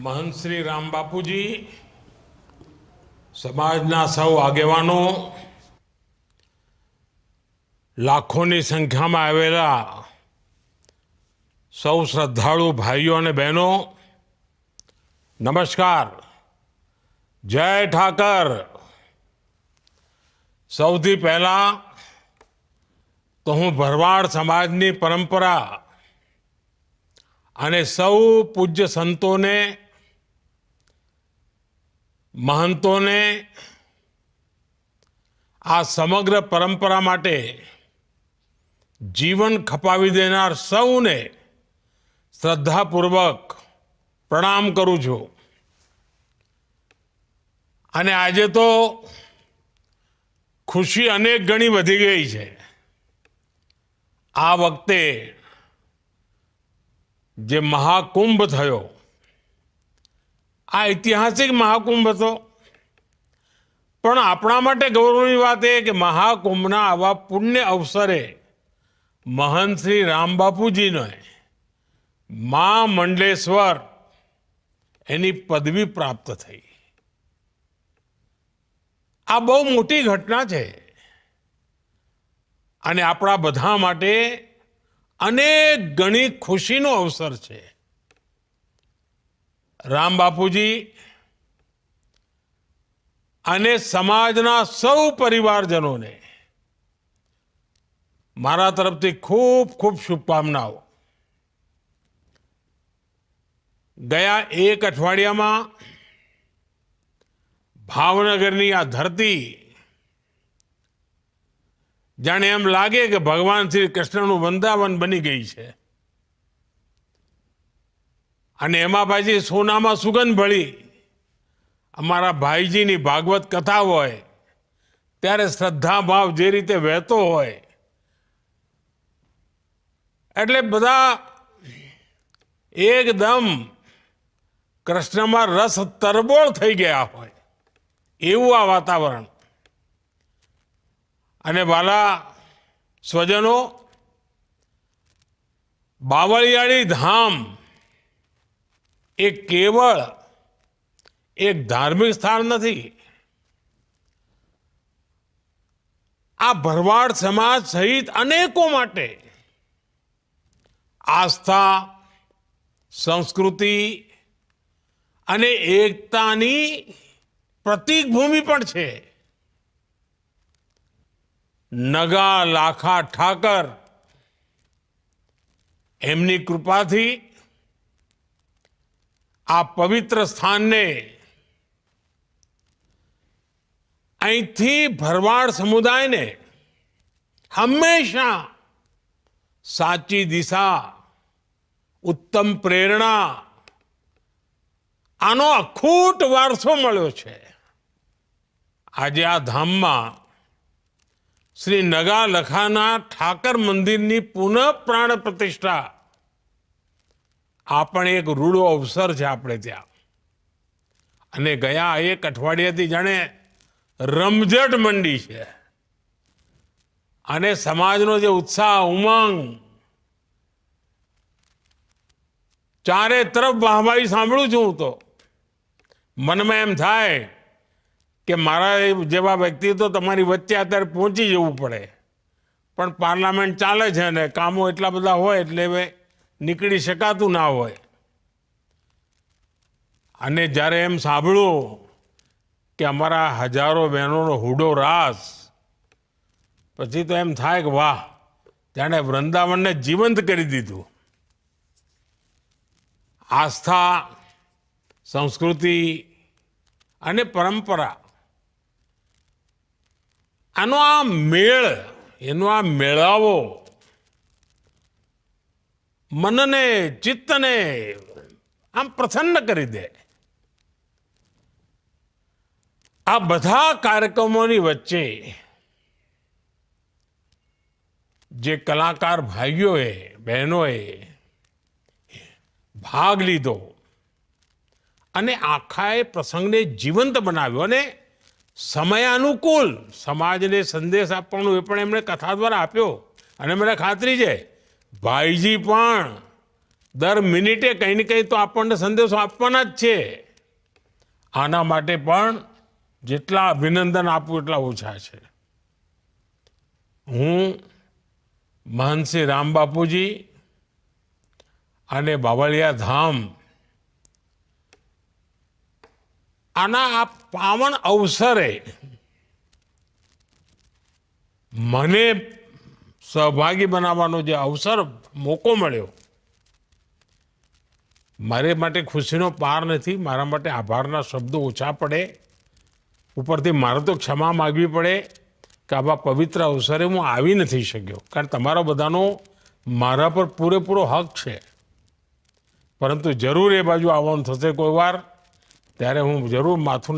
महंत श्री राम बापूजी, समाजना सौ आगेवानो, लाखों संख्या में आवेला सौ श्रद्धालु भाईओ ने बहनों, नमस्कार। जय ठाकर। सौथी पहला तो हूँ भरवाड़ समाजनी परंपरा अने सौ पूज्य संतों ने, महंतों ने आ समग्र परंपरा माटे जीवन खपावी देनार सौने श्रद्धापूर्वक प्रणाम करूं छूं। अने आजे तो खुशी अनेक गणी वधी गई है। आ वखते जे महाकुंभ थयो, आ ऐतिहासिक महाकुंभ हतो, पण आपणा माटे गौरवनी वात ए के महाकुंभना आवा पुण्य अवसरे महंत श्री राम बापूजी ने मां मंडलेश्वर एनी पदवी प्राप्त थई। आ बहु मोटी घटना छे अने आपणा बधा माटे अनेक गणी खुशीनो अवसर छे। राम बापूजी अने समाजना सौ परिवारजनों ने मारा तरफथी खूब खूब शुभकामनाओं। गया एक अठवाडिया में भावनगरनी आ धरती जाने एम लागे कि भगवान श्री कृष्णनु वृंदावन बनी गई है। अने एमां पाછી सोनामां सुगंध भળી अमारा भाईजीनी भागवत कथा होय त्यारे श्रद्धा भाव जे रीते वहेतो होय एटले बधा एकदम कृष्णमां रस तरबोळ थई गया होय एवुं आ वातावरण। अने वाला स्वजनों, बावळियाळी धाम एक केवल एक धार्मिक स्थान नहीं। आ भरवाड़ समाज सहित अनेकों माटे आस्था, संस्कृति अने एकतानी प्रतीक भूमि पण छे। नगा लाखा ठाकर एमनी कृपा थी आ पवित्र स्थान ने अहींथी भरवाड़ समुदाय ने हमेशा साची दिशा, उत्तम प्रेरणा आनो अखूट वारसो मळ्यो छे। आज आ धाम में श्री नगा लखाना ठाकर मंदिर की पुनः प्राण प्रतिष्ठा आ पण एक रूड़ो अवसर है आपणे त्यां। अने गया एक अठवाडियाथी जाणे रमझट मंडी है अने समाजनो जे उत्साह, उमंग चारे तरफ वाहवाही सांभळुं छुं तो मन में एम थाय कि मारा जेवा व्यक्ति तो तमारी वच्चे अत्यारे पहोंची जवुं पड़े, पण पार्लामेंट चाले छे ने कामो एटला बधा होय एटले નીકળી શકાતું ના હોય। અને જ્યારે એમ સાંભળ્યું કે અમારા હજારો બહેનોનો હુડો રાસ, પછી તો એમ થાય કે વાહ, જાણે વૃંદાવનને જીવંત કરી દીધું। આસ્થા, સંસ્કૃતિ અને પરંપરા આનો આ મેળ, એનો આ મેળાવો मन ने चित्त ने आम प्रसन्न करी दे। आ बधा कार्यक्रमों वच्चे जे कलाकार भाईओ बहनों भाग लीधो अने आखाए प्रसंग ने जीवंत बनाव्यो अने समयानुकूल समाज ने संदेश आपवानो ए पण एमणे कथा द्वारा आप्यो। अने मने खातरी छे भाईजी पण દર મિનિટે કંઈ ને કંઈ તો આપણને સંદેશો આપવાના જ છે. આના માટે પણ જેટલા અભિનંદન આપું એટલા ઓછા છે. હું મહંત શ્રી રામ બાપુજી અને બાવળિયા ધામ આના આ પાવન અવસરે મને સહભાગી બનાવવાનો જે અવસર મોકો મળ્યો, મારે માટે ખુશીનો પાર નથી. મારા માટે આભારના શબ્દો ઓછા પડે. ઉપરથી મારે તો ક્ષમા માગવી પડે કે આવા પવિત્ર અવસરે હું આવી નથી શક્યો, કારણ તમારા બધાનો મારા પર પૂરેપૂરો હક છે. પરંતુ જરૂર એ બાજુ આવવાનું થશે કોઈ વાર, ત્યારે હું જરૂર માથું